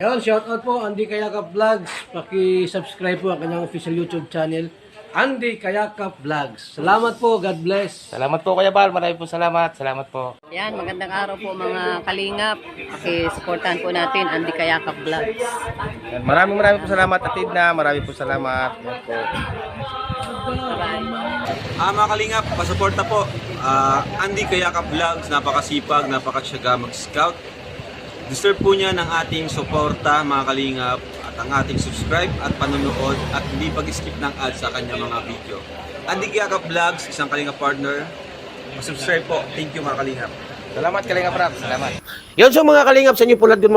Ayun, shoutout po Andy Kayakap Vlogs. Paki-subscribe po ang kanyang official YouTube channel, Andy Kayakap Vlogs. Salamat po, God bless. Salamat po Kuya Bal, maraming po salamat. Salamat po. Yan, magandang araw po mga kalingap. Paki-supportahan po natin Andy Kayakap Vlogs. Yan, maraming po salamat Atid na, maraming po salamat. Yan po. Mga kalingap, pasuporta po. Andy Kayakap Vlogs, napakasipag, napakasyaga mag-scout. Deserve po niya ng ating suporta mga kalingap at ang ating subscribe at panonood at hindi pag-skip ng ads sa kanya mga video. Andy Kayakap Vlogs, isang kalingap partner. Subscribe po. Thank you mga kalingap. Salamat Kalingap Rap, salamat. Yun, so mga kalingap sa inyo po lahat, good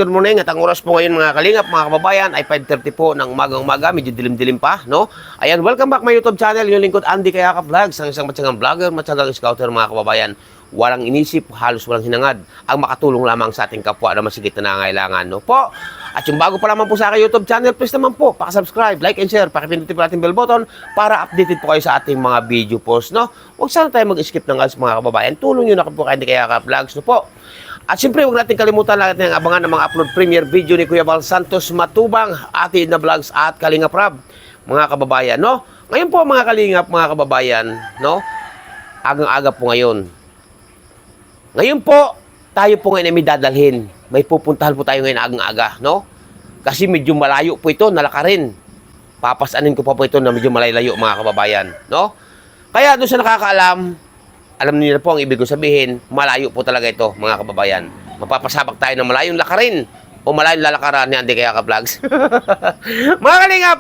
morning. At ang oras po ngayon mga kalingap, mga kababayan, ay 5:30 po ng umaga, medyo dilim-dilim pa, no? Ayan, welcome back my YouTube channel, yung lingkod Andy Kayakap Vlogs, ang isang matyagang vlogger, matyagang scouter mga kababayan. Walang inisip, halos walang hinangad, ang makatulong lamang sa ating kapwa na masigit na nangangailangan, no po? At yung bago pa lamang po sa aking YouTube channel, please naman po, pakasubscribe, like and share, pakipindutin po natin bell button para updated po kayo sa ating mga video posts, no? Huwag sana tayo mag-skip ng ads mga kababayan, tulong nyo na po kayo Kayakap Vlogs, no po? At siyempre, huwag natin kalimutan natin ang abangan ng mga upload premiere video ni Kuya Bal Santos Matubang, Atid na Vlogs at Kalingap Rab, mga kababayan, no? Ngayon po mga kalingap, mga kababayan, no? Agang-aga po ngayon. Ngayon po, tayo po ngayon ay may dadalhin. May pupuntahan po tayo ngayon agang-aga, no? Kasi medyo malayo po ito, nalakarin. Papasanin ko pa po ito na medyo malayo mga kababayan, no? Kaya doon sa nakakaalam, alam niyo na po ang ibig ko sabihin, malayo po talaga ito mga kababayan. Mapapasabak tayo ng malayong lakarin o malayong lalakaran ni Andy Kayakap Vlogs. Mga kalingap,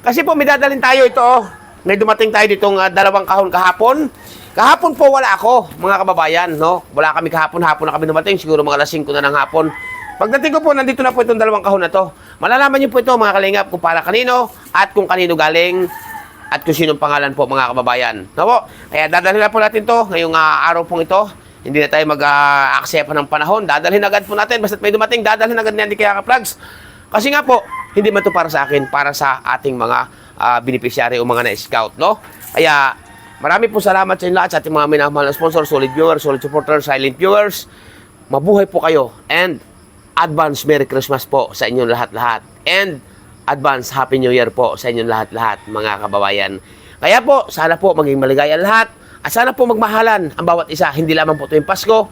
kasi po may dadalhin tayo ito, oh. May dumating tayo ditong 2 kahon kahapon. Kahapon po wala ako, mga kababayan, no? Wala kami kahapon, hapon na kami dumating, siguro mga alas 5 na ng hapon. Pagdating ko po, nandito na po itong 2 kahon na to. Malalaman niyo po ito, mga kalingap, kung para kanino at kung kanino galing at kung sinong pangalan po, mga kababayan. No po? Kaya dadalhin na po natin to ngayong araw pong ito. Hindi na tayo mag-aksepta ng panahon. Dadalhin agad po natin. Basta't may dumating, dadalhin agad ni Andy Kayakap Vlogs. Kasi nga po, hindi man to para sa akin, para sa ating mga beneficiary o mga na-scout, no? Kaya marami po salamat sa inyo lahat, sa ating mga minamahal na sponsor, solid viewers, solid supporters, silent viewers. Mabuhay po kayo. And advance Merry Christmas po sa inyong lahat-lahat. And advance Happy New Year po sa inyong lahat-lahat, mga kababayan. Kaya po, sana po maging maligaya lahat. At sana po magmahalan ang bawat isa. Hindi lamang po tuwing Pasko,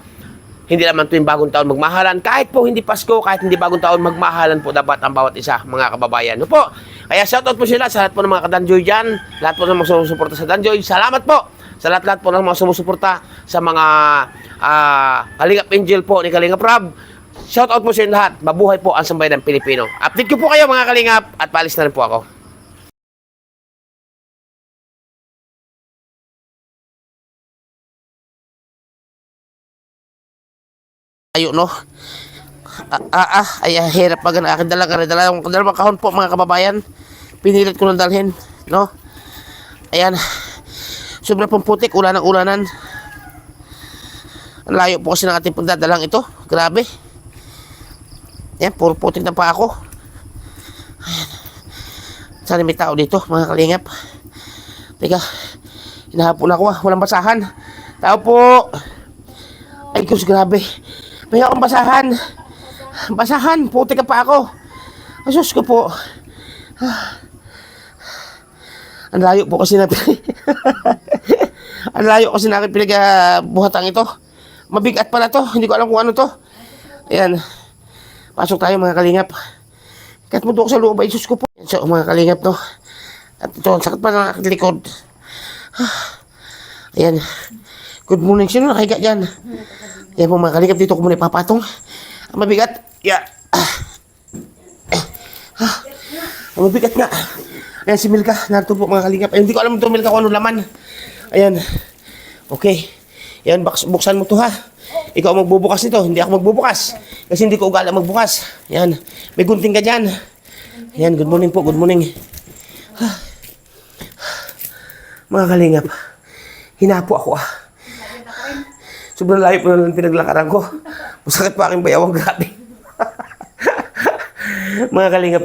hindi lamang tuwing bagong taon magmahalan. Kahit po hindi Pasko, kahit hindi bagong taon, magmahalan po dapat ang bawat isa, mga kababayan. No po? Kaya shoutout po sila sa lahat po ng mga kadanjoy dyan, lahat po ng mga sumusuporta sa Danjoy. Salamat po sa lahat-lahat po ng mga sumusuporta sa mga Kalingap Angel po ni Kalingap Rab. Shoutout po sa inyo lahat. Mabuhay po ang sambayan ng Pilipino. Update ko po kayo mga Kalingap at paalis na rin po ako. Ayun, no? Hirap pag akin dalawang kahon po mga kababayan. Pinilit ko nang dalhin, no? Ayan. Sobra pong putik, ulanan. Ang layo po kasi ng ating pagdadalang ito. Grabe. Ayan, puro putik na pa ako. Ayan. Sana may tao dito, mga kalingap. Teka, hinahapon ako, walang basahan. Tao po. Ay, Diyos, grabe. May akong basahan, putik ka pa ako. Asus ko po. Ang layo po kasi na ang layo kasi na aking pinagbuhatang ito. Mabigat pala to, hindi ko alam kung ano to. Ayan. Pasok tayo mga kalingap. Kahit mo doon sa loob ay sus ko po. So mga kalingap, no. At ito, sakit pa ng aking likod. Ayan. Good morning. Sino nakahiga dyan? Ayan po mga kalingap, dito ko muna ipapatong. Ang mabigat. Yeah. Ang mabigat nga. Ayan si Milka, narito po mga kalingap. Ay, hindi ko alam ito Milka kung ano laman. Ayan. Okay. Ayan, buksan mo to ha. Ikaw magbubukas nito, hindi ako magbubukas. Kasi hindi ko ugala magbukas. Ayan. May gunting ka dyan. Ayan, good morning po, good morning. Mga kalingap, hinapo ako sobrang layo po na lang pinaglakaran ko. Masakit pa aking bayawang, grabe. Mga kalingap,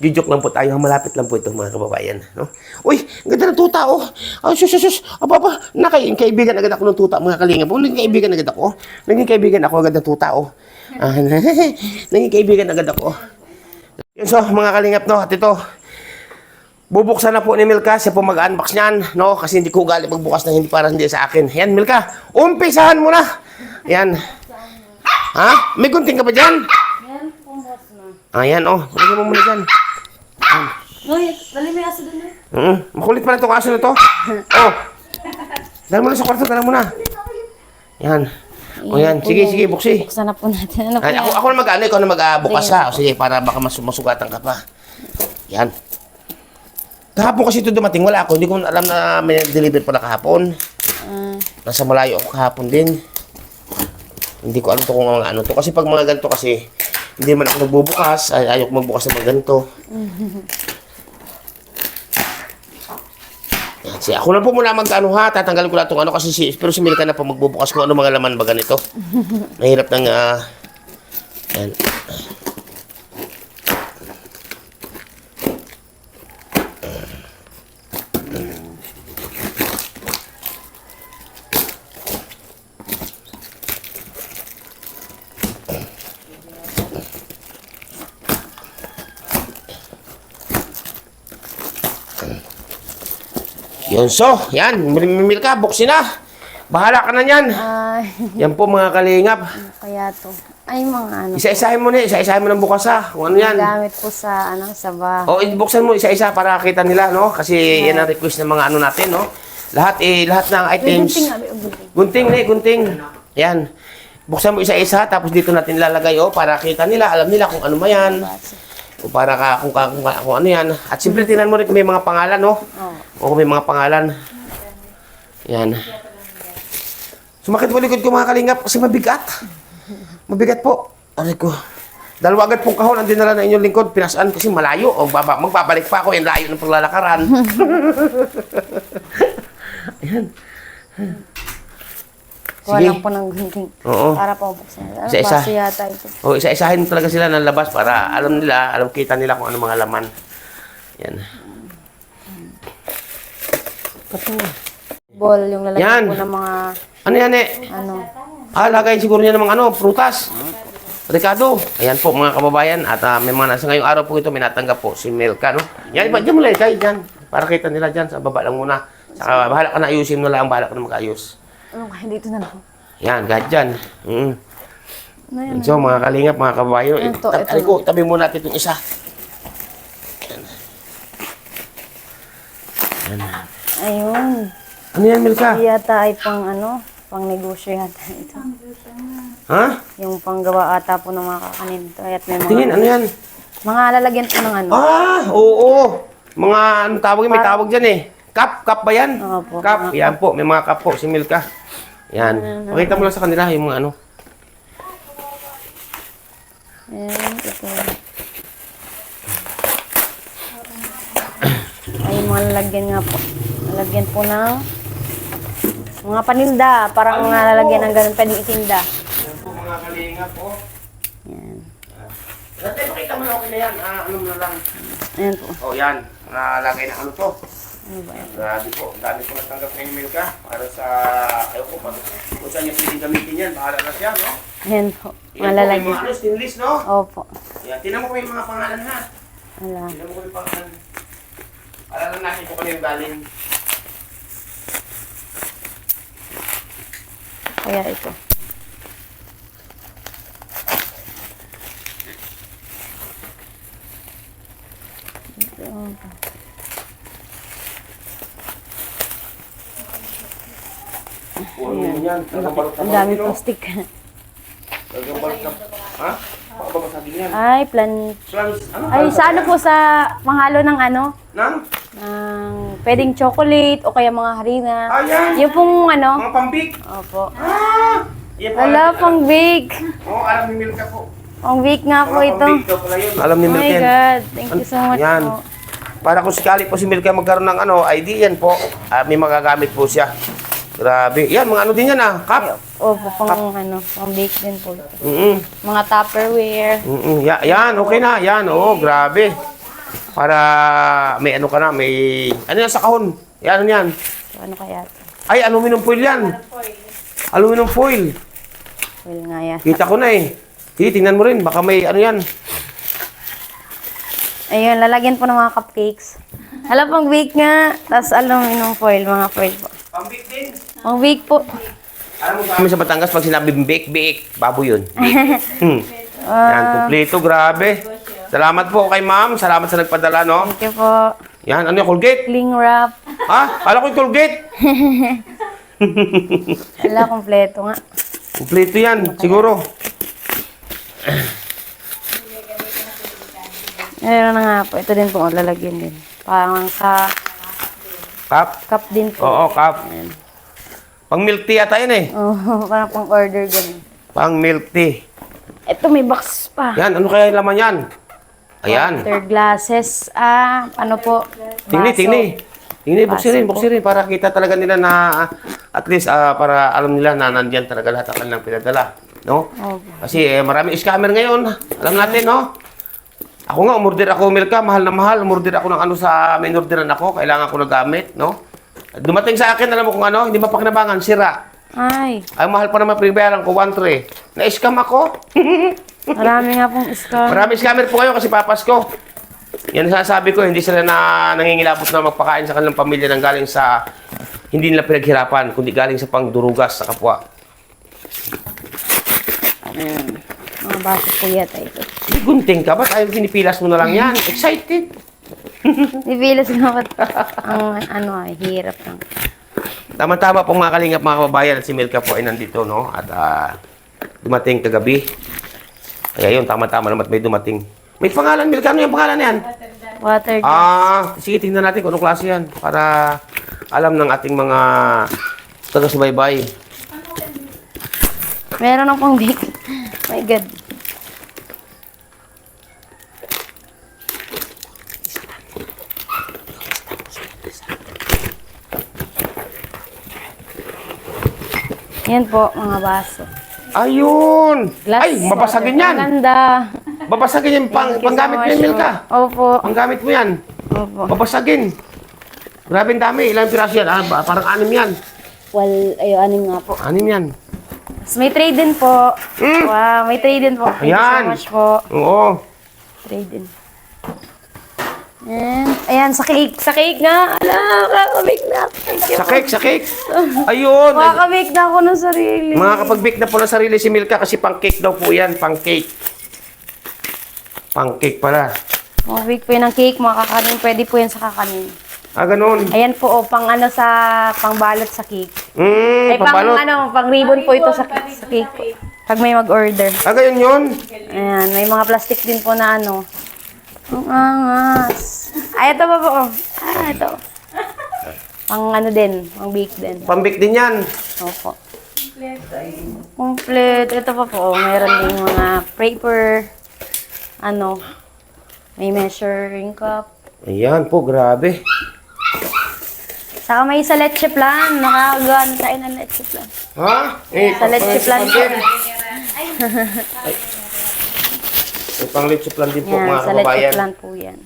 Jujok lang po tayo, malapit lang po ito mga kababayan. No? Uy, ang ganda ng tuta, oh. Oh, sus. Aba, kaibigan agad ako ng tuta, mga kalingap. Oh, naging kaibigan agad ako. Naging kaibigan ako agad ng tuta, oh. Naging kaibigan agad ako. Yun, so, mga kalingap, no, at ito, bubuksan na po ni Milka, siya po mag-unbox niyan, no, kasi hindi ko ugali magbukas na hindi sa akin. Yan, Milka, umpisahan mo na. Yan. Ha? May gunting ka ba dyan? Yan, pumbos na. Ayan, oh, pagkakas mo muna dyan. Uy, dali may aso dun eh. Makulit pala itong aso na to. Oh. Dala mo na sa kwarto, dala mo na. Yan. O yan, sige, buksi. Buksan na po natin. Ano po Ay, yan? ako na mag-ano, ikaw na mag-bukas ha. O sige, para baka masugatan ka pa. Yan. Kahapon kasi ito dumating, wala ako. Hindi ko alam na may deliver pala kahapon. Nasa malayo ako kahapon din. Hindi ko alam to kung mga ano to. Kasi pag mga ganito kasi, hindi man ako nagbubukas. Ayaw ko magbukas ng mga ganito. Yan, sige, ako na po muna mag-ano ha. Tatanggalin ko lang itong ano kasi pero si Milka na po magbubukas kung ano mga laman ba ganito. Mahirap ng yan. Yun, so, yan, Milka, buksin na. Bahala ka na yan. Ay, Yan po mga kalingap. kaya to. Ay, mga ano. Isa-isahin mo ng bukas ha. Kung ano yan. Gamit po sa, sa bahay. O, buksan mo isa-isa para kita nila, no? Kasi yan ang request ng mga ano natin, no? Lahat ng items. Gunting. Yan. Buksan mo isa-isa, tapos dito natin lalagay, oh, para kita nila, alam nila kung ano ba yan. O para kung ano yan. At simple tingnan mo rin kung may mga pangalan, no? O kung may mga pangalan. Yan. Sumakit po likod ko mga kalingap kasi mabigat. Mabigat po. Aray ko. Dalawa agad pong kahon ang dinala na inyong lingkod. Pinasaan kasi malayo. O magbabalik pa ako yung layo ng paglalakaran. Ayan. Kuha Sige. lang po ng gunting. Oo. Para po buksan. Ano, Isa-isa. baso yata ito. O isa-isahin talaga sila ng labas para alam kita nila kung ano mga laman. Yan. Ball, yung lalagyan Yan. po ng mga, Ano yan eh? ano. Lagay siguro niya ng mga prutas. Ricardo. Ayan po mga kababayan. At may mga nasa ngayong araw po ito, may natanggap po si Milka, no? Yan, diyan mo lang kayo dyan. Para kita nila dyan, sa baba lang muna. Saka bahala ka na ayusin mo lang, bahala ka na mag-ayos. Ano kaya dito na lang. Yan, kahit dyan. Ano yan? So, mga kalingap, mga kababayan. Ito. Tabi mo natin itong isa. Ayun. Ano yan, Milka? Yata ay pang pang negosyo yata ito. Ha? Yung panggawa ata po ng mga kakanin. At may mga, Tingin, ano yan? mga lalagyan po ng ano. Oo. Mga, ano tawag, may tawag dyan eh. Cup ba yan? Opo. Cup, yan po. May mga cup po, si Milka. Yan. Pakita mo lang sa kanila yung mga ano. Ayan, ito. Ay, mga lalagyan nga po. Lalagyan po ng mga paninda. Parang mga lalagyan ng ganun. Pwedeng itinda. Yan po mga kalinga po. Yan. Dati pakita mo lang okay na yan. Ano mo na lang. Ayan po. Oh, yan. Nalagay na ano to. Ano ba yan? Grabe po. Dami po natanggap ngayon ni Milka. Para sa, ayaw po, kung saan niya pwedeng gamitin yan. Bahala na siya, no? Ayan po. Yan po, Mga may lalagyan. mga ano, stainless, no? Opo. Yan. Tinan mo ko yung mga pangalan, ha? Ala. Tinan mo ko yung pangalan. Para lang natin kung ano yung galing. Kaya ito. Ano yan? Ang dami plastic. Ha? Pakababasagin yan. Ay, plan. Plans, ano? Ay, sa ano po sa manghalo ng Nang? ng pwedeng chocolate o kaya mga harina. Ayan! Yung pong Mga pambik! Opo. Yan po. Wala, pang bake. Oo, alam ni Milka po. Pang bake nga po Mga ito. pambik daw pala yun. Alam ni Oh my Milka yan. God. Thank you so much Yan. po. Para kung sakali po si Milka magkaroon ng ID, yan po. May magagamit po siya. Grabe. Yan, mga ano din yan Cup. Opo, pang pang bake din po ito. Mm-mm. Mga Tupperware. Mm-mm. Yan, okay na. Yan, oo, grabe. Para may ano ka na, may... Ano yan sa kahon? Ano yan? So, ano kaya? Ay, aluminum foil yan. Aluminum foil. Well, nga yan. Kita ko na eh. Sige, tingnan mo rin. Baka may ano yan. Ayun, lalagyan po ng mga cupcakes. Hala, pang bake nga. Tapos aluminum foil, mga foil po. Pambik din. Pang bake po. Alam mo kami sa Batangas, pag sinabi bake, baboy yun. Bake. Yan, kumpleto, grabe. Salamat po kay ma'am. Salamat sa nagpadala, no? Thank you po. Yan, ano yung Colgate? Cling wrap. Ha? Kala ko yung Colgate. Hala, kompleto nga. Kumpleto yan, siguro. Ayun na nga po. Ito din po, lalagyan din. Parang sa Cup? cup din po. Oo, cup. Ayan. Pang milk tea ata yun eh. Oh, parang pang order ganun. Pang milk tea. Ito, may box pa. Yan, ano kaya yung laman yan? Ayan. Third glasses. Ano po? Tingni, baso. tingni. Tingni, Baso buksin rin. Para kita talaga nila na, at least, para alam nila na nandyan talaga lahat ang kanilang pinadala. No? Opo. Kasi marami scammer ngayon. Alam natin, no? Ako nga, umorder ako, Milka, mahal na mahal. Umorder ako ng ano sa may orderan ako. Kailangan ko na gamit, no? Dumating sa akin, alam mo kung ano, hindi mapakinabangan, sira. Ay, Ay, mahal pa naman pinabayaran ko, 1.3. Na-scam ako. marami nga pong scam. Marami scammer po kayo kasi papas ko. Yan ang sasabi ko, hindi sila na nangingilabot na magpakain sa kanilang pamilya nang galing sa hindi nila pinaghirapan, kundi galing sa pangdurugas sa kapwa. Mga baso po yata ito. Hindi gunting ka, ba't ayaw pinipilas mo na lang yan? Excited. Nipilas nga ba't ang hirap lang. Tama-tama pong mga kalingap, mga kababayan, at si Milka po ay nandito, no? At dumating kagabi. Kaya yun, tama-tama naman may dumating. May pangalan, Milka. Ano yung pangalan yan? Water jar. Sige, tingnan natin kung anong klase yan. Para alam ng ating mga taga-subaybay. Meron ng pang bake. My God. Yan po, mga baso. Ayun! Glass Ay, mabasagin water. yan! Ang ganda. Babasagin yung Thank you so panggamit mo much. yan, Milka. Opo. Panggamit mo yan. Opo. Babasagin. Grabe ang dami. Ilang piraso yan? Parang 6 yan. Well, anim nga po. 6 yan. Tapos may trade din po. Wow, may trade din po. Thank you Ayan. so much po. Oo. Trade din. Ayan, sa cake. Sa cake nga. Ala, kakabake na. Thank you. Sa cake. Ayun. Kakabake na ako ng sarili. Mga kapag-bake na po ng sarili si Milka kasi pang-cake daw po yan. Pang-cake. Pang-cake pala. Makabake po yan ng cake, mga kakanin. Pwede po yan sa kakanin. Ganun. Ayan po, pang ano sa, pang balot sa cake. Ay, Pambalot. pang ribbon po ito sa cake po. Pag may mag-order. Ganyan yun. Ayan, may mga plastic din po na ano. Ang angas. Ay, ito pa po. Ito. Pang ano din, pang bake din. Pang-bake din yan. Opo. Complete. Ito pa po, mayroon din mga paper. Ano, may measuring cup. Ayan po, grabe. Saka may sa leche plan. Nakagawa na tayo ng leche plan. Ha? Sa leche plan po. May pang-leche plan din po, Yan, mga sa leche kababayan. plan po yan.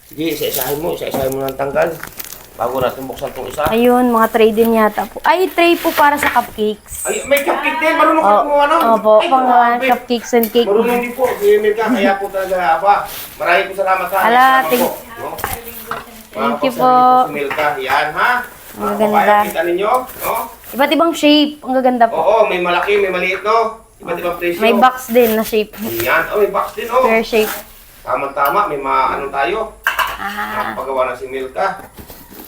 Sige, isa-isahin mo ng tanggal. Bago natin buksan itong isa. Ayun, mga tray din yata po. Ay, tray po para sa cupcakes. Ay, may cupcake din. Marunong ka mo ano? Opo, Ay, pang grabe. cupcakes and cake. Marunong din po. Bimil ka. Kaya po talaga, aba. Maraming po salamat ha. Hala, Salamat thank- po. No? Thank you Mga po. kapatid si Milka. Yan ha. Ang Mga ganda. kabayan, kita ninyo. No? Iba't ibang shape. Ang gaganda po. Oo, may malaki, may maliit, no? Iba't ibang presyo. May box din na shape. Yan. Oh, may box din, oh. Square shape. Tama-tama. May ano tayo. Ah. Nakapagawa na si Milka.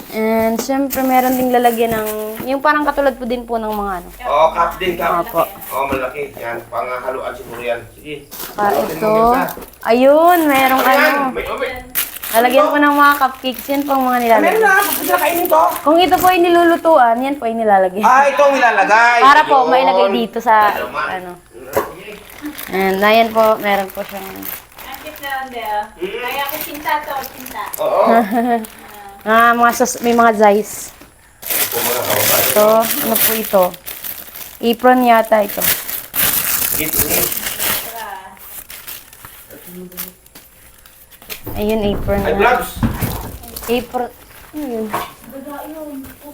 And syempre, meron ding lalagyan ng, yung parang katulad po din po ng mga ano. Oo, cup din, cup. Opo. Oo, malaki. Yan, panghaluan siguro yan. Sige. Ah, Suotin mo, ito. Milka. Ayun, merong Ayan, ano. may. Lalagyan ko ng mga cupcakes. Yan po ang mga Meron nilalagyan. na, bakit sila kainin to? Kung ito po ay nilulutuan, yan po ay nilalagyan. Ito ang ilalagay. Para po, Yun. mailagay dito sa, Naman. ano. And ayan po, meron po siyang, Oo. mga may mga zice. Ito, ano po ito? Apron yata ito. Ayun, apron. Ay, gloves. Apron. Ano yun?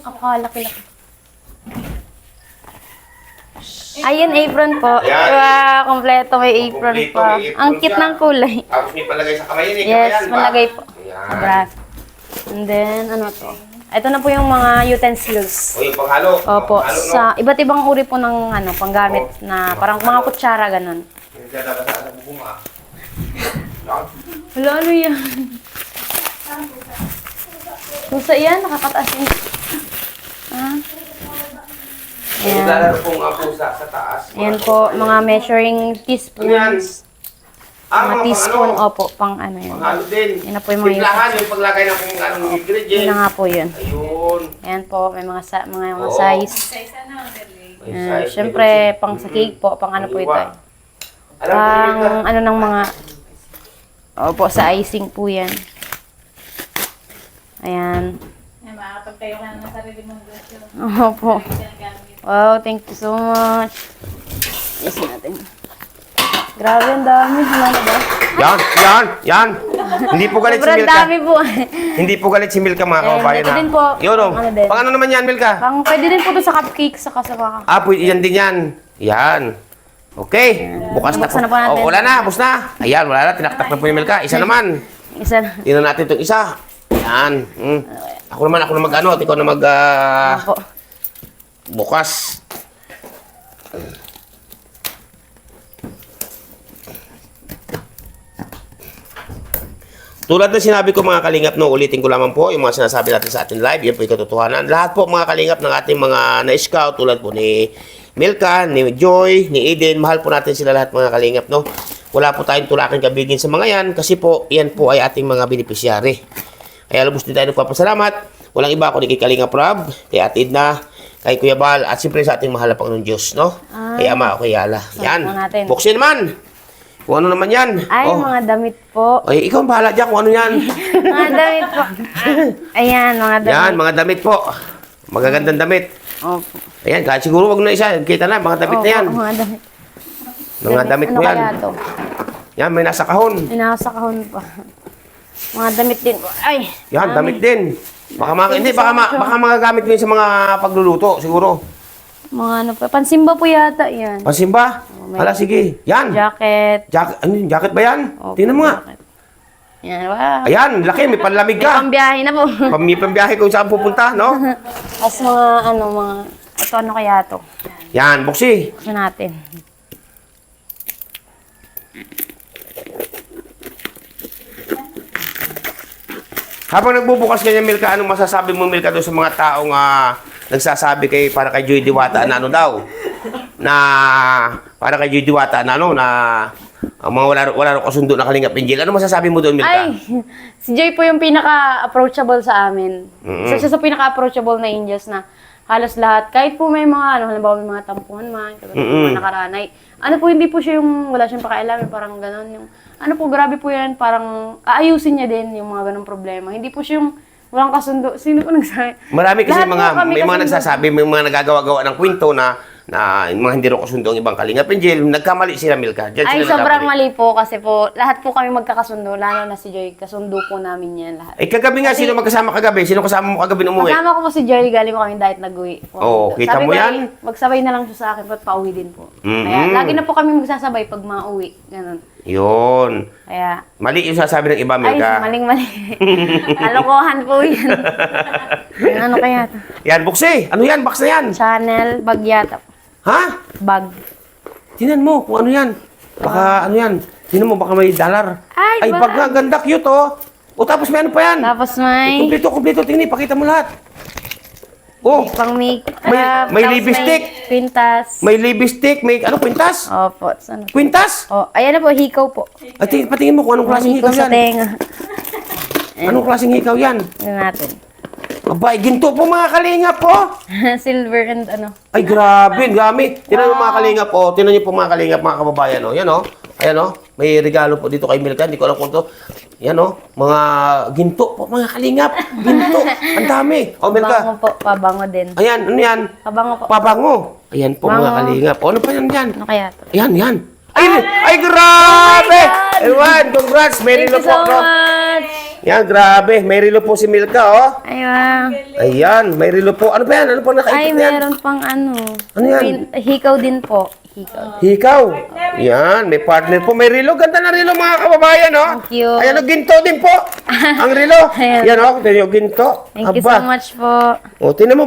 Akala ko lang. Ayun, apron po. Ayan. Wow, kompleto may apron Kompleto, pa. may apron Ang cute siya. ng kulay. Tapos may palagay sa kamay yan eh. Yes, kamayan ba? malagay po. Ayan. Abra. And then, ano to? Ito na po yung mga utensils. O yung panghalo. Opo, Panghalo, no? sa iba't ibang uri po ng ano, panggamit na parang mga kutsara, ganun. Yung dadabasa sa bubunga. Yan. Wala, ano yan? Pusa yan, nakakataas yun. Ah. Yung Ayan. lalaro pong pusa sa taas. Ayan po, mga measuring Ano yan? teaspoons. Ah, Mga mga teaspoon, pang ano? opo, pang ano yun. Panghalo din. Yun na po yung mga Timplahan, yung paglagay ng kung anong Yun ingredient. na nga po yun. Ayun. Ayan po, may mga, mga Oo. size. May size, Siyempre, may pang sa cake po, pang ano po ito eh. Alam ko Pang yun ano ng mga, opo, sa icing po yan. Ayan. Makakapagtayo ka na ng sarili mong gusto. Opo. Wow, thank you so much. Yes natin. Grabe, ang dami. Ano ba? Yan. Hindi po galit si Sobrang Milka. dami po. Hindi po galit si Milka mga kababayan. ito ha? din po. Yun o. Ano din? Pang ano naman yan, Milka? Pang, pwede din po ito sa cupcake, saka sa mga. Ah, pwede yan din yan. Yan. Okay. Bukas na po. Buksan na po natin. Oh, wala na, bus na. Ayan, wala na. Tinaktak na po yung Milka. Isa naman. Isa na. Tingnan natin itong isa. Yan. Ako na mag-ano. Ikaw na mag... Opo. bukas. Tulad ng sinabi ko mga kalingap, no, ulitin ko lamang po yung mga sinasabi natin sa ating live. Yan po yung katotohanan. Lahat po mga kalingap ng ating mga na-scout, tulad po ni Milka, ni Joy, ni Eden, mahal po natin sila lahat mga kalingap, no. Wala po tayong tulaking kabigin sa mga yan kasi po, yan po ay ating mga beneficiary. Kaya lubos din tayo nagpapasalamat. Walang iba ako ni kay Kalingap Rob, kay Ate Edna, kay Kuya Bal, at siyempre sa ating mahal na Panginoon Diyos, no? Kay Ama o kay Yala. Yan. po natin. Buksin naman. Kung ano naman yan. Ay, Oh. mga damit po. Ay, ikaw ang bahala dyan kung ano yan. Mga damit po. Ayan, mga damit. Yan, mga damit po. Magagandang damit. Opo. Ayan, kahit siguro wag na isa. Kita na, mga damit na yan. Opo, mga damit. Mga damit ano mo yan. kaya to? Yan, may nasa kahon. Inasa kahon pa. Mga damit din po. Ay! Yan, damit din. Baka baka magagamit mo yun sa mga pagluluto, siguro. Mga ano pa. Pansimba po yata yan. Pansimba? may- Hala, sige. Yan. Jacket. Ano yun? Jacket ba yan? Opo, Tingnan mo nga. jacket. Yan, wow. Ayan, laki. May panlamig May ka. pambiyahe na po. May pambiyahe kung saan pupunta, no? Tapos mga ano, mga... Ito ano kaya to? Yan, buksi. Buksan natin. Habang nagbubukas ka niya, Milka, anong masasabi mo, Milka, doon sa mga taong nagsasabi kay para kay Joy Diwata na ano daw? Na para kay Joy Diwata na ano, na ang mga wala rin kasundo na Kalingap Angel. Ano masasabi mo doon, Milka? Ay! Si Joy po yung pinaka-approachable sa amin. Isa siya sa pinaka-approachable na angels na halos lahat. Kahit po may mga, ano, halimbawa may mga tampuhan man, kapag mga nakaranay. Ano po, hindi po siya yung, wala siyang pakialam, parang gano'n. Yung, ano po, grabe po yan, parang aayusin niya din yung mga ganong problema. Hindi po siya yung walang kasundo. Sino po nagsabi? Marami kasi Lahat po kami may mga kasundo. nagsasabi, may mga nagagawa-gawa ng kwento na yung mga hindi rin kasundo ang ibang Kalingap Angel. Nagkamali sila, Milka. Diyan Ay, sila sobrang nagkamali. mali po kasi po, lahat po kami magkakasundo, lalo na si Joy, kasundo po namin yan lahat. Eh, kagabi nga, sino magkasama kagabi? Sino kasama mo kagabi nung umuwi? Kasama ko po si Joy, galing po kami diet nag-uwi. Oo, kita Sabi mo ko, yan? ay, magsabay na lang siya sa akin, pat pauwi din po. Mhm. Kaya, lagi na po kami magsasabay pag mauwi. Ganun. Yun. Kaya, Mali yung sasabi ng iba, ay, Milka. maling-mali. Kalokohan po yan. Yan, ano kaya to? Yan, buksi. Ano yan? Box na yan. Channel, bag yata. Ha? Bag. Tingnan mo kung ano yan. Baka ano yan. Tingnan mo, baka may dollar. Ay, Ay, baka- bag nga. Ganda, cute, oh. O, tapos may ano pa yan. Tapos may, Kompleto. Tingnan, pakita mo lahat. Oh, pang makeup. may tapos lipstick. May pintas. may lipstick, may ano, kwintas? Opo. Ano? Kwintas? Oh, ayan na po, hikaw po. Ay, patingin mo kung anong klaseng Hikaw hikaw sa yan. tenga. Anong klaseng hikaw yan? Tignan natin. Abay, ginto po mga Kalingap po. Silver and ano. Ay, grabe, gamit. Tingnan mo mga Kalingap po. Tingnan niyo po mga Kalingap, mga kababayan. Oh. Yan, oh. Ayan, oh. May regalo po dito kay Milka. Hindi ko alam kung ito. Yan, oh. Mga ginto po, mga Kalingap. Ginto. Ang dami. Oh, Milka. Pabango po, pabango din. Ayan, ano yan? Pabango po. Pabango. Ayan po, mga Bango. Kalingap. Oh, ano pa yan yan? Ano kaya to? Ayan. Ay, grabe! God! Ewan, congrats. Merry Thank you na po. so No? much! Yan, grabe. May relo po si Milka, oh. Ay, wow. Ayan, may relo po. Ano ba yan? Ano po Ay, nakaipit yan? meron pang ano. Ano yan? Hikaw din po. Hikaw. Hikaw. Yan, may partner po. May relo. Ganda na relo, mga kababayan, oh. Thank you. Ayan, oh, ginto din po. Ang relo. Ayan. Yan, oh. Tignan nyo, ginto. Thank you so much po. O, tinan mo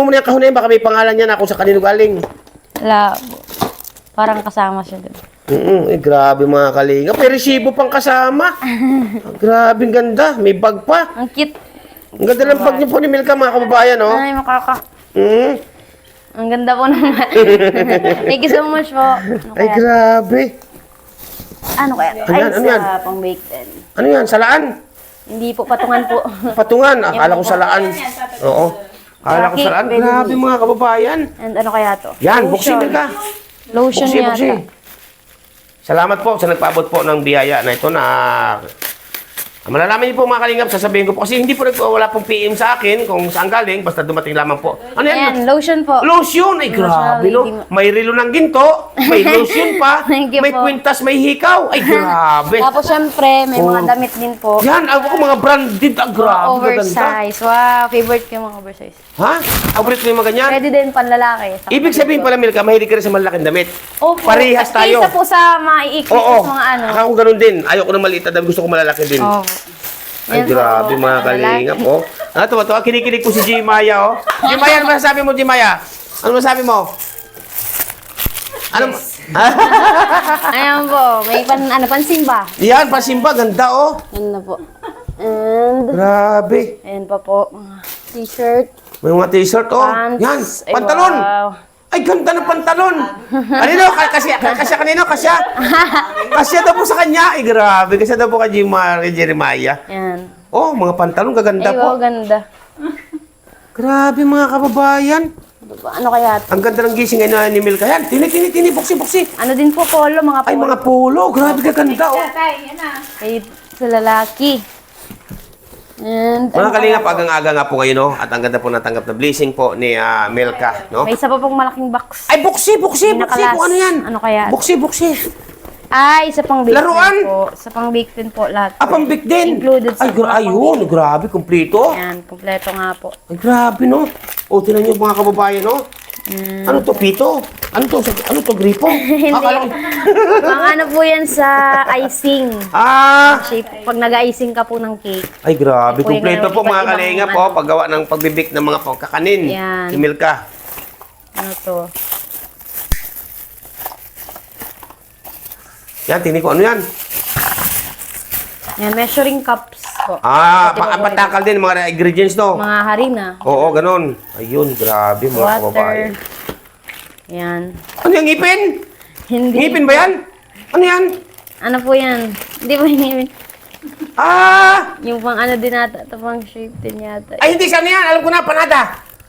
muna yung kahon na yun. Baka may pangalan yan ako sa kanino galing. Wala po. Parang kasama siya dun. Grabe mga kalinga. May resibo pang kasama. Grabe, ang ganda. May bag pa. Ang cute. Ang ganda ng bag niyo po ni Milka, mga kababayan, oh. Ay, makaka. Mm. Ang ganda po naman. Thank you so much po. Ay, grabe. Ano kaya? Ano yan? Ano yan? Sa pang-bake din. Ano yan? Salaan? Hindi po, patungan po. Patungan. Akala ko salaan. Oo. Akala ko Bakit? salaan. Pwede Grabe, din. mga kababayan. And ano kaya to? Yan, buksin Milka. Lotion Buksi, yata. buksi. Salamat po sa nagpaabot po ng biyaya na ito na malalaman niyo po mga kalingap, sasabihin ko po kasi hindi po wala pong PM sa akin kung saan galing, basta dumating lamang po. Ano yan? Ayan, lotion po. Lotion! Ay, grabe, no? May relo ng ginto, may lotion pa, Thank you may po. kwintas, may hikaw. Ay, grabe. Tapos syempre, may mga Oh. damit din po. Yan, ako mga branded. Ah, grabe, ganda. Oversize. Wow, favorite ko yung mga oversize. Ha? Favorite mo yung mga ganyan? Pwede din panlalaki. Sa Ibig sabihin pala, Milka, mahilig ka rin sa malaking damit. Opo. Parehas At tayo. Isa po sa maiikli Oo, sa mga ano. ako ganun din. Ayoko na maliit na dami, gusto ko malalaki din. Oo. Ay, Yan grabe po, mga kalingap, oh. Tuwa-tuwa, kinikilig po si Jimaya, oh. Jimaya, ano masasabi mo, Jimaya? Ano masasabi mo? Ano? Ayan po, may pansimba. Yan, pasimba, ganda, oh. Yan na po. And, Grabe. ayan pa po, mga t-shirt, May mga t-shirt, oh. pants. Yan, Ay, pantalon. wow. Ay, ganda ng pantalon. Kanino? Kasya kanino? Kasya? Kasya daw po sa kanya. Ay, grabe. Kasya daw po kay Jeremiah. Yan. Oh, mga pantalon, gaganda Ay, po. wow, ganda. Grabe, mga kababayan. Ano kaya to? Ang ganda ng gising ngayon ni Milka. Yan, tini, buksi. Ano din po, polo, mga polo. Ay, mga polo. Grabe, gaganda, oh. Tay, yan na. Kay sa lalaki. And, Mga ano kalingap, kaya to? agang-aga nga po ngayon, no? At ang ganda po natanggap na blessing po ni Milka, no? May isa pa pong malaking box. Ay, buksi. May nakalas. Kung ano yan? Ano kaya? Buksi. Ay, isa pang bake Laruan? din po. Isa pang bake din po lahat. Ah, pambik din. Included sa Ay, mga ayun. Grabe, kumpleto. Yan, kompleto nga po. Ay, grabe, no? O, tinan niyo mga kababayan, no? Ano to, pito? Ano to, gripo? Akala ko. Ang ano po yan sa icing. Ah! Shape, pag nag-icing ka po ng cake. Ay, grabe. Ay, po, yung Kumpleto po, iba't mga ibang kalingap, ano. po. Paggawa ng pagbibik ng mga kakanin. Yan. Si Milka. Ano to? Yan, tingin ko, ano yan? Yan, measuring cups po. Ah, Pati po po patakal din, mga ingredients, no? Mga harina. Oo, ganun. Ayun, grabe, mga Water. kababayan. Yan. Ano yung ngipin? Hindi. Ngipin ba yan? Ano yan? Ano po yan? Hindi po yung Ah! yung pang ano din ata. Ito pang shape din yata. Ay, hindi, saan yan? Alam ko na, panada.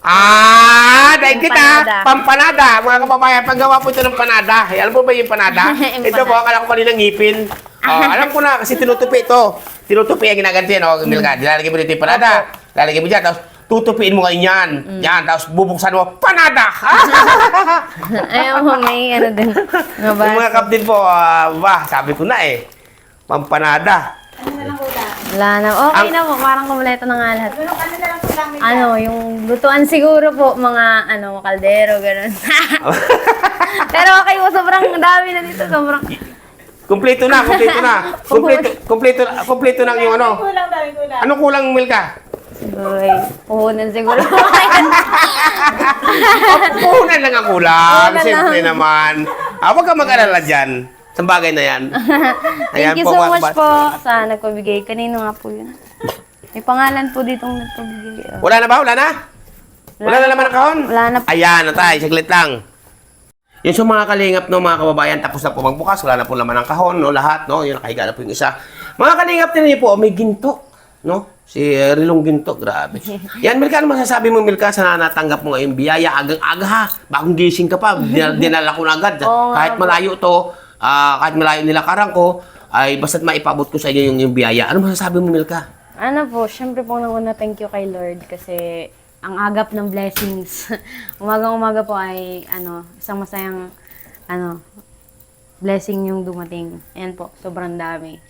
Ah, dahil kita, Pampanada. pampanada. Mga kababayan, paggawa po ito ng panada. Ay, alam mo ba yung panada? Yung Ito po, akala ko kanina ngipin. Oh, alam ko na, kasi tinutupi ito. Tinutupi ang ginaganti, no? Milka, lalagay mo dito yung panada. Lalagay mo dyan, tapos tutupiin mo ngayon yan. Yan, tapos bubuksan mo, panada! Ayaw mo, may ano din. Mga Yung mga basa. kapatid po, sabi ko na eh, pampanada. Wala na. Okay Ang- na po. Parang kumpleto na nga lahat. Ano na lang po lang Ano, yung lutuan siguro po, mga ano, kaldero, gano'n. Pero okay po, sobrang dami na dito. Sobrang... Kompleto na. Kompleto na yung ano. Kulang dami, kulang. Anong kulang, Milka? Siguro ay puhunan siguro. Puhunan lang ang kulang. Puhunan lang. Siyempre naman. Huwag ka mag-alala dyan. Sa bagay na yan. Thank you po, so mga much kabat- po sa nagpabigay. Kanino nga po yun? May pangalan po ditong nagpabigay. Oh. Wala na ba? Wala na? Wala na naman ang kahon? Wala na po. Ayan, na tayo. Saglit lang. Yun sa mga kalingap, no, mga kababayan, tapos na po magbukas. Wala na po laman ng kahon, no, lahat, no. Yun, nakahiga na po yung isa. Mga kalingap, tinan po, may ginto, no. Si Rilong Ginto, grabe. Yan, Milka, ano masasabi mo, Milka, sa natanggap mo ngayon biyaya? Agang-aga ha. Bagong gising ka pa. Dinala ko na agad. Oo nga Kahit malayo to, kahit malayo nilakaran ko, ay basta't maipabot ko sa inyo yung biyaya. Ano masasabi mo, Milka? Ano po, syempre po nang una thank you kay Lord kasi ang agap ng blessings. Umagang-umaga po ay ano, isang masayang ano, blessing yung dumating. Ayan po, sobrang dami.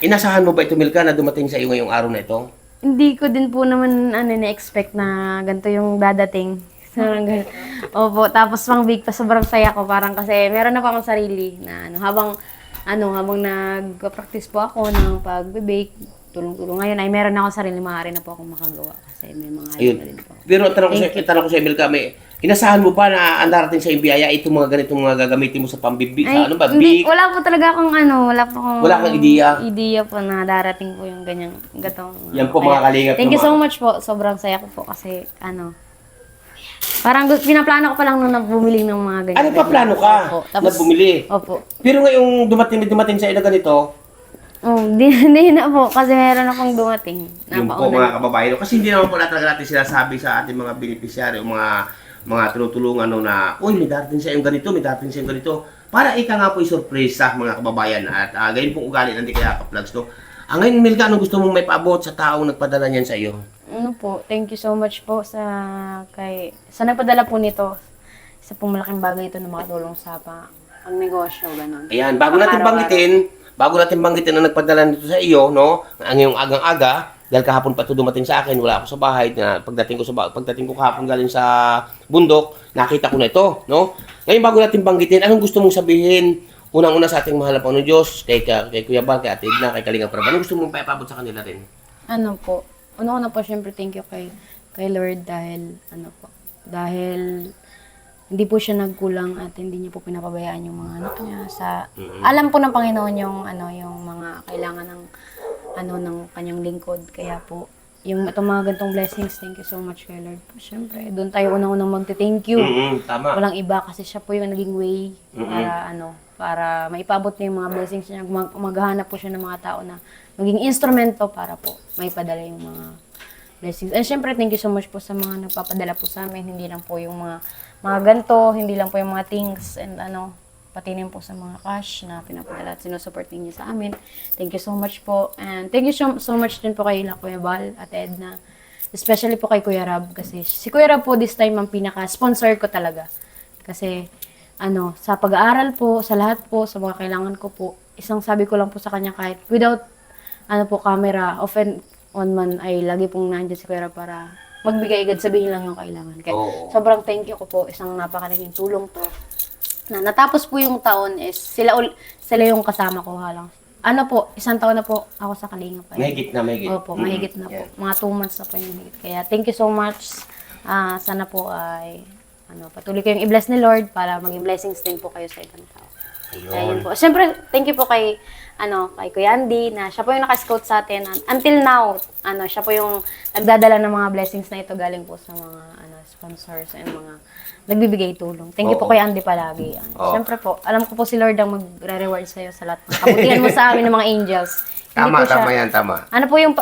Inasahan mo ba ito, Milka, na dumating sa iyo ngayong araw na ito? Hindi ko din po naman na-expect na ganito yung dadating. Parang ganun. Opo, tapos pang big pa sobrang saya ko parang kasi meron na pa akong sarili na habang nag-practice po ako ng pag-bake, tulong-tulong ngayon ay meron na akong sarili, maaari na po akong makagawa kasi may mga Ayun. na rin po. Pero tanong ko sa Milka, inasahan mo ba na ang darating sa iyong biyaya itong mga ganitong mga gagamitin mo sa pambibig? Sa ano ba? Hindi, Big? wala po talaga akong Wala kang ideya? Ideya po na darating po yung ganyang gatong. Yan po, mga kalingap Thank you naman. so much po. Sobrang saya ko po kasi parang pinaplano ko pa lang nung bumili ng mga ganyan. Ano pa plano ka? Opo. Na bumili? Opo. Pero ngayong dumating sa iyo na ganito, Hindi na po kasi meron akong dumating. yung po mga kababayan, kasi hindi naman po talaga natin sinasabi sa ating mga beneficiary o mga tinutulungan na, uy, may darating sa iyong ganito, may darating sa iyong ganito. Para ika nga po i-surpresa mga kababayan at ganyan pong ugali ng Di Kayakap Vlogs. No? Ngayon, Milka, anong gusto mong may paabot sa taong nagpadala niyan sa iyo? Thank you so much po sa nagpadala po nito. Isa pong malaking bagay ito na makatulong sa pang negosyo, ganun. Ayan, bago natin banggitin ang nagpadala nito sa iyo, no? Ang iyong agang-aga, dahil kahapon pa ito dumating sa akin, wala ako sa bahay, na pagdating ko kahapon galing sa bundok, nakita ko na ito, no? Ngayon, bago natin banggitin, anong gusto mong sabihin? Unang-una sa ating mahal na Panginoon Diyos, kay Kuya Bal, kay Ate Edna, kay Kalinga Prab. Anong gusto mong paipabot sa kanila rin? Una po, syempre, thank you kay Lord dahil hindi po siya nagkulang at hindi niya po pinapabayaan yung mga anak niya alam po ng Panginoon yung mga kailangan ng kanyang lingkod. Kaya po, itong mga ganitong blessings, thank you so much kay Lord po. Syempre, doon tayo unang magte-thank you. Tama. Walang iba kasi siya po yung naging way para maipabot niya yung mga blessings niya. Maghahanap po siya ng mga tao na maging instrumento para po maipadala yung mga blessings. And syempre, thank you so much po sa mga nagpapadala po sa amin. Hindi lang po yung mga ganito, hindi lang po yung mga things and pati rin po sa mga cash na pinapadala at sinusupport niyo sa amin. Thank you so much po. And thank you so much din po kay Kuya Bal at Edna. Especially po kay Kuya Rab kasi si Kuya Rab po this time ang pinaka-sponsor ko talaga. Kasi sa pag-aaral po, sa lahat po, sa mga kailangan ko po, isang sabi ko lang po sa kanya kahit without camera, off and on man ay lagi pong nandiyan si Kuya Rab para magbigay agad, sabihin lang yung kailangan. Kaya sobrang thank you ko po, isang napakalaking tulong to. Natapos po yung taon is sila yung kasama ko halang. Isang taon na po ako sa Kalingap. Mahigit na. Opo, mahigit na po. Mga 2 months na po yung mahigit. Kaya thank you so much. Sana po ay patuloy kayong i-bless ni Lord para maging blessings din po kayo sa ibang tao. Ayun po. Siyempre, thank you po kay Kuya Andy na siya po yung naka-scout sa atin. Until now, siya po yung nagdadala ng mga blessings na ito galing po sa mga sponsors and mga nagbibigay tulong. Thank you po kay Andy palagi. Siyempre po, alam ko po si Lord ang magre-reward sa iyo sa lahat ng kabutihan mo sa amin ng mga angels. Tama yan.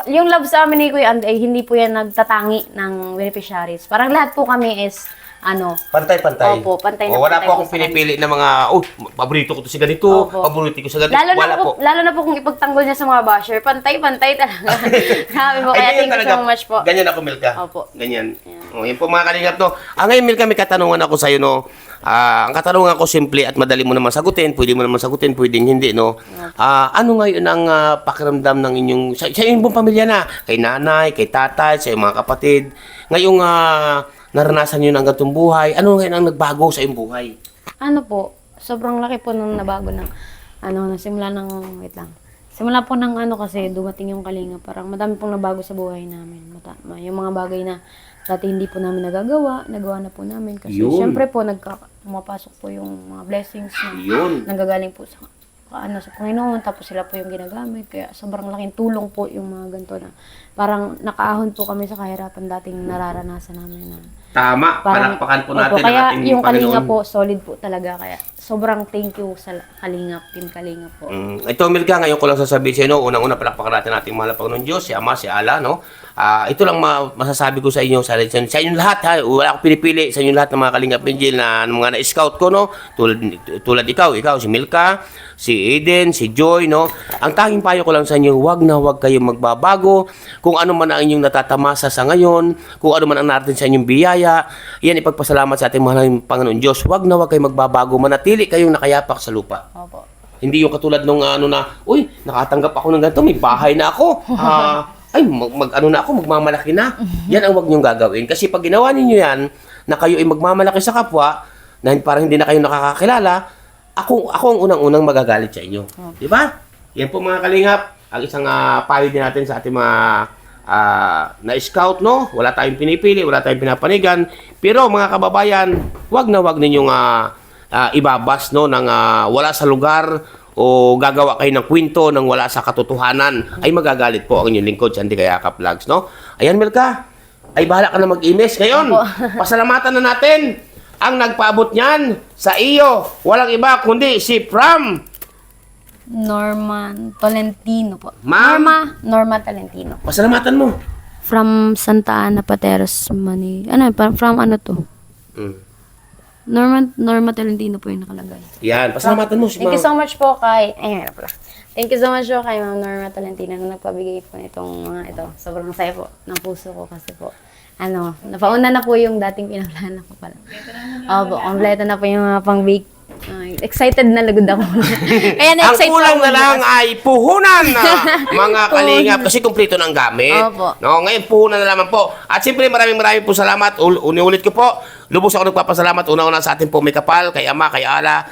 Yung love sa amin ni Kuya Andy ay hindi po yan nagtatangi ng beneficiaries. Parang lahat po kami is pantay-pantay. Opo, pantay na wala pantay po akong po sa pinipili na mga, paborito ko to si ganito, Opo. paborito ko sa ganito. Lalo na po kung ipagtanggol niya sa mga basher, pantay-pantay talaga. Sabi po, kaya thank you so much po. Ganyan ako, Milka. Opo. Ganyan. Yan po mga kalingap, no. Ngayon, Milka, may katanungan ako sa'yo, no. Ang katanungan ko simple at madali mo naman sagutin, pwedeng hindi, no. Ano ngayon ang pakiramdam ng inyong, sa inyong buong pamilya na, kay nanay, kay tatay, sa iyong mga kapatid, ngayong naranasan nyo ng ganitong buhay, ano ngayon ang nagbago sa iyong buhay? Sobrang laki po nung nabago ng, simula po ng kasi dumating yung Kalinga, parang madami pong nabago sa buhay namin. Yung mga bagay na dati hindi po namin nagawa na po namin. Kasi syempre po, pumapasok po yung mga blessings na nanggagaling po sa Panginoon, tapos sila po yung ginagamit. Kaya sobrang laking tulong po yung mga ganito na parang nakaahon po kami sa kahirapan dating nararanasan namin na. Tama, palakpakan po natin ang kaya ating yung Kalinga Panginoon. po, solid po talaga. Kaya sobrang thank you sa Kalingap, Team Kalingap po. Ito, Milka, ngayon ko lang sasabihin sa inyo, unang-una palakpakan natin ating mahal na Panginoon Diyos, si Ama, si Allah, no? Ito lang masasabi ko sa inyo, sa inyong lahat, ha? Wala akong pinipili sa inyong lahat ng mga Kalingap Angel na mga na-scout ko, no? Tulad ikaw, si Milka, si Eden, si Joy, no? Ang tanging payo ko lang sa inyo, wag kayong magbabago. Kung ano man ang inyong natatamasa sa ngayon, kung ano man ang narating sa inyong biyaya, yan ipagpasalamat sa ating mahal na Panginoon Diyos. Wag kayong magbabago, manatili manatili kayong nakayapak sa lupa. Opo. Hindi yung katulad nung ano na, uy, nakatanggap ako ng ganito, may bahay na ako. Magmamalaki na. Yan ang wag niyong gagawin. Kasi pag ginawa ninyo yan, na kayo ay magmamalaki sa kapwa, na parang hindi na kayo nakakakilala, ako ang unang-unang magagalit sa inyo. Di ba? Yan po mga kalingap, ang isang payo din natin sa ating mga na-scout, no? Wala tayong pinipili, wala tayong pinapanigan. Pero mga kababayan, wag ninyong ibabas, no, ng wala sa lugar o gagawa kayo ng kwento ng wala sa katotohanan, ay magagalit po ang inyong lingkod sa Andy Kayakap Vlogs, no? Ayan, Milka, ay bahala ka na mag-imes. Ngayon, pasalamatan na natin ang nagpaabot niyan sa iyo. Walang iba kundi si Pram. Norman Tolentino po. Ma'am? Norma Tolentino. Pasalamatan mo. From Santa Ana, Pateros, Manila. From ano to? Norma Tolentino po yung nakalagay. Yan, pasalamatan mo si Thank you Ma'am. so much po kay... Ayun, pala. Thank you so much po kay Ma'am Norma Tolentino na nagpabigay po nitong mga ito. Sobrang saya po ng puso ko kasi po. Napauna na po yung dating pinaplano ko pala. Opo, kompleto na po yung mga pang-bake. Excited na lagod ako. Kaya Ang na-excite kulang ako na lang bukas. ay puhunan na mga kalingap kasi kumpleto ng gamit. Opo. No, ngayon puhunan na naman po. At siyempre maraming po salamat. Ulit ko po. Lubos ako nagpapasalamat una-una sa ating po may kapal, kay Ama, kay Ala,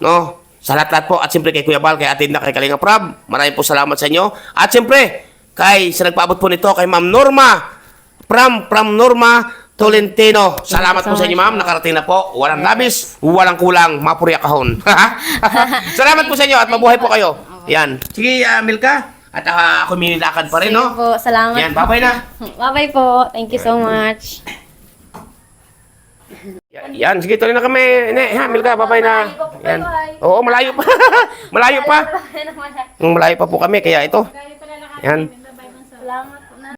no? Sa lahat po. At siyempre kay Kuya Bal, kay Atid na, kay Kalingap Rob. Maraming po salamat sa inyo. At siyempre kay sa nagpaabot po nito kay Ma'am Norma. From Norma Tolentino. Salamat po sa inyo, ma'am. Nakarating na po. Walang labis, walang kulang. Mapuri kahon. Salamat po sa inyo at mabuhay po kayo. Yan. Sige, Milka. At ako may lakad pa rin, no? Sige po, salamat. Yan, bye-bye na. Bye-bye po. Thank you so much. Yan, sige, tuloy na kami. Ha, Milka, bye-bye na. Yan. Oo, malayo pa. Malayo pa. Malayo pa po kami, kaya ito. Yan. Salamat